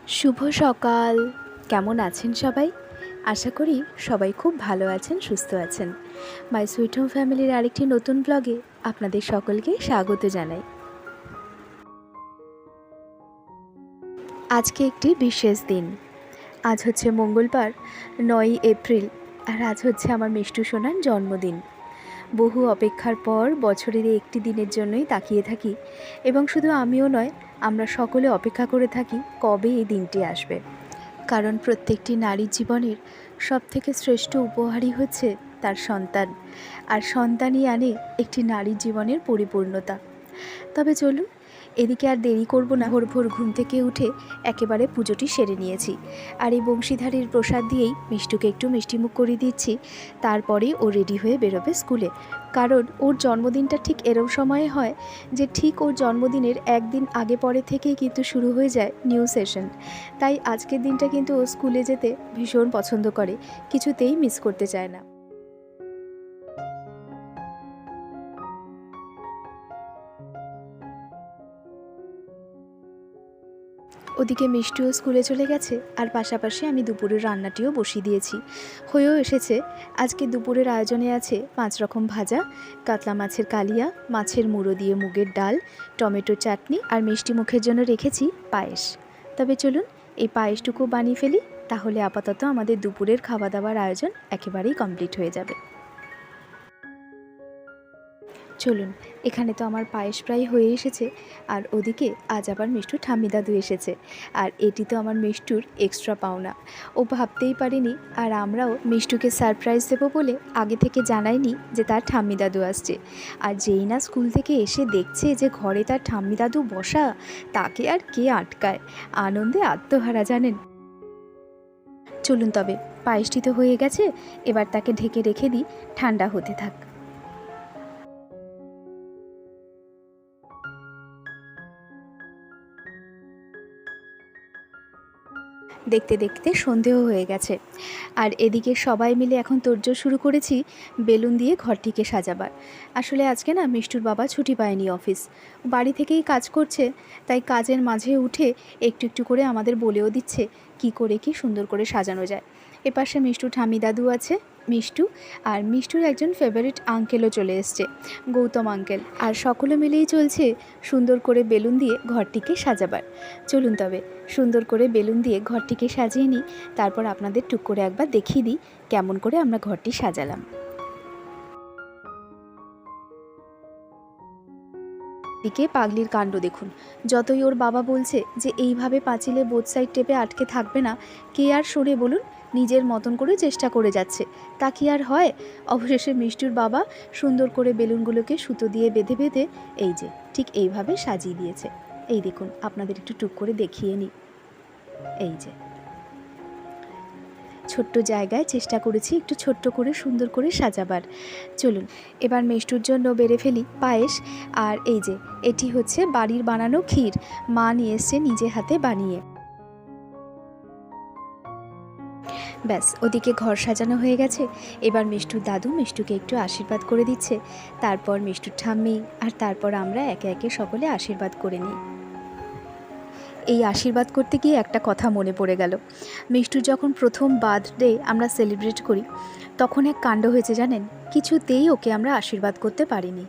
শুভ সকাল। কেমন আছেন সবাই? আশা করি সবাই খুব ভালো আছেন, সুস্থ আছেন। মাই সুইট হোম ফ্যামিলির আরেকটি নতুন ব্লগে আপনাদের সকলকে স্বাগত জানাই। আজকে একটি বিশেষ দিন। আজ হচ্ছে মঙ্গলবার, 9ই এপ্রিল, আর আজ হচ্ছে আমার মিষ্টু সোনার জন্মদিন। বহু অপেক্ষার পর বছরের একটি দিনের জন্যই তাকিয়ে থাকি, এবং শুধু আমিও নয়, আমরা সকলে অপেক্ষা করে থাকি কবে এই দিনটি আসবে। কারণ প্রত্যেকটি নারীর জীবনের সবথেকে শ্রেষ্ঠ উপহারই হচ্ছে তার সন্তান, আর সন্তানই আনে একটি নারীর জীবনের পরিপূর্ণতা। তবে চলুন, এদিকে আর দেরি করব না। ভোর ভোর ঘুম থেকে উঠে একেবারে পুজোটি সেরে নিয়েছি, আর এই বংশীধারীর প্রসাদ দিয়েই মিষ্টুকে একটু মিষ্টিমুখ করে দিচ্ছি। তারপরেই ও রেডি হয়ে বেরোবে স্কুলে। কারণ ওর জন্মদিনটা ঠিক এরম সময়ে হয় যে ঠিক ওর জন্মদিনের একদিন আগে পরে থেকেই কিন্তু শুরু হয়ে যায় নিউ সেশন। তাই আজকের দিনটা কিন্তু ও স্কুলে যেতে ভীষণ পছন্দ করে, কিছুতেই মিস করতে চায় না। ওদিকে মিষ্টিও স্কুলে চলে গেছে, আর পাশাপাশি আমি দুপুরের রান্নাটিও বসিয়ে দিয়েছি, হয়েও এসেছে। আজকে দুপুরের আয়োজনে আছে 5 রকম ভাজা, কাতলা মাছের কালিয়া, মাছের মুড়ো দিয়ে মুগের ডাল, টমেটো চাটনি, আর মিষ্টি মুখের জন্য রেখেছি পায়েস। তবে চলুন এই পায়েসটুকু বানিয়ে ফেলি, তাহলে আপাতত আমাদের দুপুরের খাওয়া দাওয়ার আয়োজন একেবারেই কমপ্লিট হয়ে যাবে। চলুন, এখানে তো আমার পায়েস প্রায় হয়ে এসেছে, আর ওদিকে আজ আবার মিষ্টুর ঠাম্মি দাদু এসেছে, আর এটি তো আমার মিষ্টুর এক্সট্রা পাওনা। ও ভাবতেই পারেনি, আর আমরাও মিষ্টুকে সারপ্রাইজ দেবো বলে আগে থেকে জানাইনি যে তার ঠাম্মি দাদু আসছে। আর যেই না স্কুল থেকে এসে দেখছে যে ঘরে তার ঠাম্মি দাদু বসা, তাকে আর কে আটকায়, আনন্দে আত্মহারা জানেন। চলুন তবে, পায়েসটি তো হয়ে গেছে, এবার তাকে ঢেকে রেখে দিই, ঠান্ডা হতে থাক। দেখতে দেখতে সন্ধেও হয়ে গেছে, আর এদিকে সবাই মিলে এখন তোড়জোড় শুরু করেছি বেলুন দিয়ে ঘরটিকে সাজাবার। আসলে আজকে না মিষ্টুর বাবা ছুটি পায়নি, অফিস বাড়ি থেকেই কাজ করছে, তাই কাজের মাঝে উঠে একটু একটু করে আমাদের বলেও দিচ্ছে কি করে কি সুন্দর করে সাজানো যায়। এপাশে মিষ্টু ঠাম্মি দাদু আছে, মিষ্টু আর মিষ্টুর একজন ফেভারিট আঙ্কেলও চলে এসছে, গৌতম আঙ্কেল, আর সকলে মিলেই চলছে সুন্দর করে বেলুন দিয়ে ঘরটিকে সাজাবার। চলুন তবে সুন্দর করে বেলুন দিয়ে ঘরটিকে সাজিয়ে নিই, তারপর আপনাদের টুক করে একবার দেখিয়ে দিই কেমন করে আমরা ঘরটি সাজালাম। দিকে পাগলির কাণ্ড দেখুন। যতই ওর বাবা বলছে যে এইভাবে পাঁচিলে বোথ সাইড টেপে আটকে থাকবে না, কে আর শোনে বলুন? নিজের মতন করে চেষ্টা করে যাচ্ছে, তা কি আর হয়? অবশেষে মিষ্টুর বাবা সুন্দর করে বেলুনগুলোকে সুতো দিয়ে বেঁধে বেঁধে এই যে ঠিক এইভাবে সাজিয়ে দিয়েছে। এই দেখুন, আপনাদের একটু টুক করে দেখিয়ে নিই। এই যে ছোট্ট জায়গায় চেষ্টা করেছি একটু ছোট্ট করে সুন্দর করে সাজাবার। চলুন এবার মিষ্টুর জন্য বেড়ে ফেলি পায়েস। আর এই যে এটি হচ্ছে বাড়ির বানানো ক্ষীর, মা নিয়ে এসছে নিজে হাতে বানিয়ে। ব্যাস, ওদিকে ঘর সাজানো হয়ে গেছে। এবার মিষ্টুর দাদু মিষ্টুকে একটু আশীর্বাদ করে দিচ্ছে, তারপর মিষ্টুর ঠাম্মি, আর তারপর আমরা একে একে সকলে আশীর্বাদ করে নিই। এই আশীর্বাদ করতে গিয়ে একটা কথা মনে পড়ে গেল। মিষ্টুর যখন প্রথম বার্থডে আমরা সেলিব্রেট করি, তখন এক কাণ্ড হয়েছে জানেন। কিছুতেই ওকে আমরা আশীর্বাদ করতে পারিনি।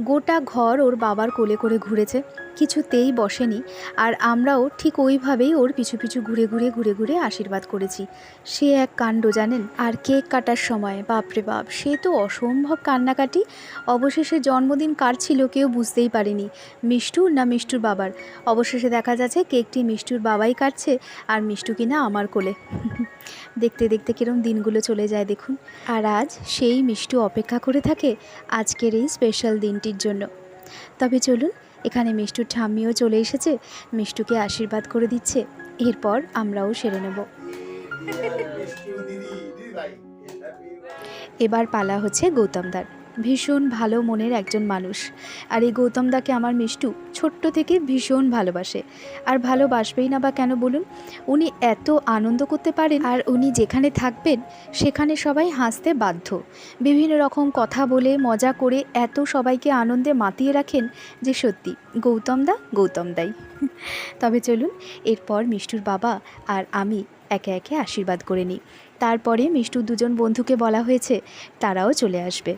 গোটা ঘর ওর বাবার কোলে করে ঘুরেছে, কিছুতেই বসেনি। আর আমরাও ঠিক ওইভাবেই ওর পিছু পিছু ঘুরে ঘুরে ঘুরে ঘুরে আশীর্বাদ করেছি। সে এক কাণ্ড জানেন। আর কেক কাটার সময় বাপরে বাপ, সে তো অসম্ভব কান্নাকাটি। অবশেষে জন্মদিন কার ছিল কেউ বুঝতেই পারেনি, মিষ্টুর না মিষ্টুর বাবার। অবশেষে দেখা যাচ্ছে কেকটি মিষ্টুর বাবাই কাটছে, আর মিষ্টু কিনা আমার কোলে। দেখতে দেখতে কিরম দিনগুলো চলে যায় দেখুন। আর আজ সেই মিষ্টু অপেক্ষা করে থাকে আজকের এই স্পেশাল দিনটির জন্য। তবে চলুন, এখানে মিষ্টুর ঠাম্মিও চলে এসেছে, মিষ্টুকে আশীর্বাদ করে দিচ্ছে। এরপর আমরাও সেরে নেব। এবার পালা হচ্ছে গৌতমদার। ভীষণ ভালো মনের একজন মানুষ। আর এই গৌতম দাকে আমার মিষ্টু ছোট্ট থেকে ভীষণ ভালোবাসে। আর ভালোবাসবেই না বা কেন বলুন? উনি এত আনন্দ করতে পারেন, আর উনি যেখানে থাকবেন সেখানে সবাই হাসতে বাধ্য। বিভিন্ন রকম কথা বলে মজা করে এত সবাইকে আনন্দে মাতিয়ে রাখেন যে সত্যি গৌতম দাই। তবে চলুন এরপর মিষ্টুর বাবা আর আমি একে একে আশীর্বাদ করে নিই। তারপরে মিষ্টুর দুজন বন্ধুকে বলা হয়েছে তারাও চলে আসবে।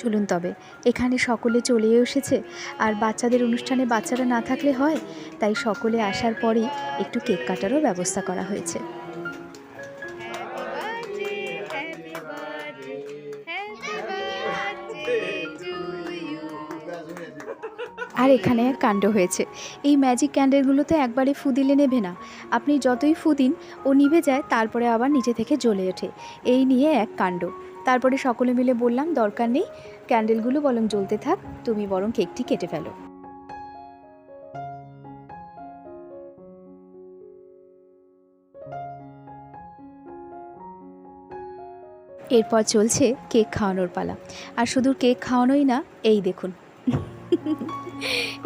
চলুন তবে, এখানে সকলে চলে এসেছে। আর বাচ্চাদের অনুষ্ঠানে বাচ্চারা না থাকলে হয়, তাই সকলে আসার পরেই একটু কেক কাটারও ব্যবস্থা করা হয়েছে। আর এখানে এক কাণ্ড হয়েছে। এই ম্যাজিক ক্যান্ডেলগুলোতে একবারে ফু দিলে নেবে না, আপনি যতই ফু দিন ও নিভে যায়, তারপরে আবার নিচে থেকে জ্বলে ওঠে। এই নিয়ে এক কাণ্ড। তারপরে সকলে মিলে বললাম দরকার নেই, ক্যান্ডেলগুলো বরং জ্বলতে থাক, তুমি বরং কেকটি কেটে ফেলো। এরপর চলছে কেক খাওয়ানোর পালা। আর শুধু কেক খাওয়ানোই না, এই দেখুন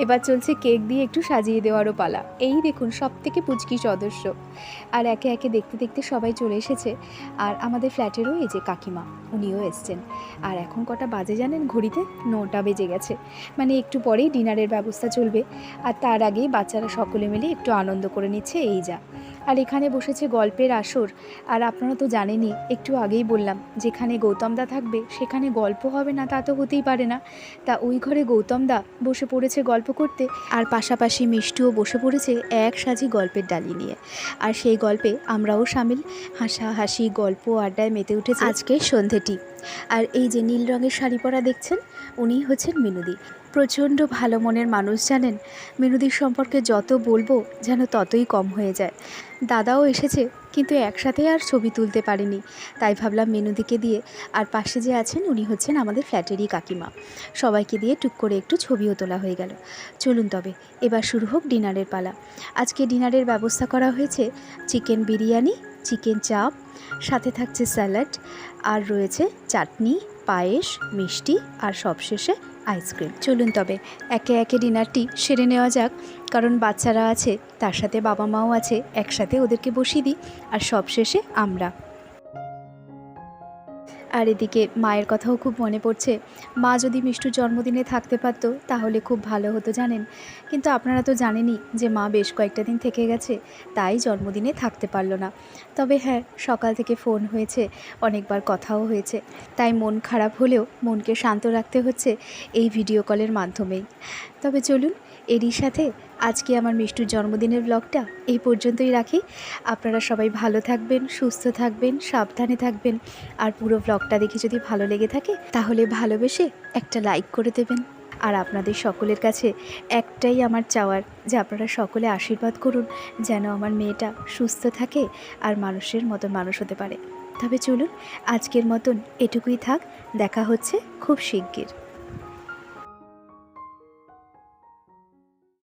এবার চলছে কেক দিয়ে একটু সাজিয়ে দেওয়ারও পালা। এই দেখুন সবথেকে পুচকি সদস্য। আর একে একে দেখতে দেখতে সবাই চলে এসেছে। আর আমাদের ফ্ল্যাটেরও এই যে কাকিমা, উনিও এসছেন। আর এখন কটা বাজে জানেন? ঘড়িতে 9টা বেজে গেছে। মানে একটু পরেই ডিনারের ব্যবস্থা চলবে। আর তার আগেই বাচ্চারা সকলে মিলে একটু আনন্দ করে নিচ্ছে, এই যা। আর এখানে বসেছে গল্পের আসর। আর আপনারা তো জানেনই, একটু আগেই বললাম, যেখানে গৌতমদা থাকবে সেখানে গল্প হবে না তা তো হতেই পারে না। তা ওই ঘরে গৌতমদা বসে পড়েছে গল্প করতে, আর পাশাপাশি মিষ্টুও বসে পড়েছে এক সাজি গল্পের ডালি নিয়ে। আর সেই গল্পে আমরাও সামিল। হাসাহাসি গল্প আড্ডায় মেতে উঠেছে আজকের সন্ধেটি। আর এই যে নীল রঙের শাড়ি পরা দেখছেন, উনি হচ্ছেন মিনুদি। প্রচণ্ড ভালো মনের মানুষ জানেন। মিনুদির সম্পর্কে যত বলবো যেন ততই কম হয়ে যায়। দাদাও এসেছে, কিন্তু একসাথে আর ছবি তুলতে পারিনি, তাই ভাবলাম মিনুদিকে দিয়ে। আর পাশে যে আছেন উনি হচ্ছেন আমাদের ফ্ল্যাটেরই কাকিমা। সবাইকে দিয়ে টুক করে একটু ছবিও তোলা হয়ে গেল। চলুন তবে এবার শুরু হোক ডিনারের পালা। আজকে ডিনারের ব্যবস্থা করা হয়েছে চিকেন বিরিয়ানি, চিকেন চাপ, সাথে থাকছে স্যালাড, আর রয়েছে চাটনি, পায়েস, মিষ্টি, আর সবশেষে আইসক্রিম। চলুন তবে একে একে ডিনারটি সেরে নেওয়া যাক, কারণ বাচ্চারা আছে, তার সাথে বাবা মাও আছে, একসাথে ওদেরকে বসিয়ে দিই। আর সবশেষে আমরা। আর এদিকে মায়ের কথাও খুব মনে পড়ছে। মা যদি মিষ্টুর জন্মদিনে থাকতে পারতো তাহলে খুব ভালো হতো জানেন। কিন্তু আপনারা তো জানেনই যে মা বেশ কয়েকটা দিন থেকে গেছে, তাই জন্মদিনে থাকতে পারলো না। তবে হ্যাঁ, সকাল থেকে ফোন হয়েছে, অনেকবার কথাও হয়েছে, তাই মন খারাপ হলেও মনকে শান্ত রাখতে হচ্ছে এই ভিডিও কলের মাধ্যমেই। তবে চলুন এরই সাথে আজকে আমার মিষ্টুর জন্মদিনের ব্লগটা এই পর্যন্তই রাখি। আপনারা সবাই ভালো থাকবেন, সুস্থ থাকবেন, সাবধানে থাকবেন। আর পুরো ব্লগটা দেখে যদি ভালো লেগে থাকে তাহলে ভালোবেসে একটা লাইক করে দেবেন। আর আপনাদের সকলের কাছে একটাই আমার চাওয়ার, যে আপনারা সকলে আশীর্বাদ করুন যেন আমার মেয়েটা সুস্থ থাকে আর মানুষের মতন মানুষ হতে পারে। তবে চলুন আজকের মতন এটুকুই থাক, দেখা হচ্ছে খুব শিগগির।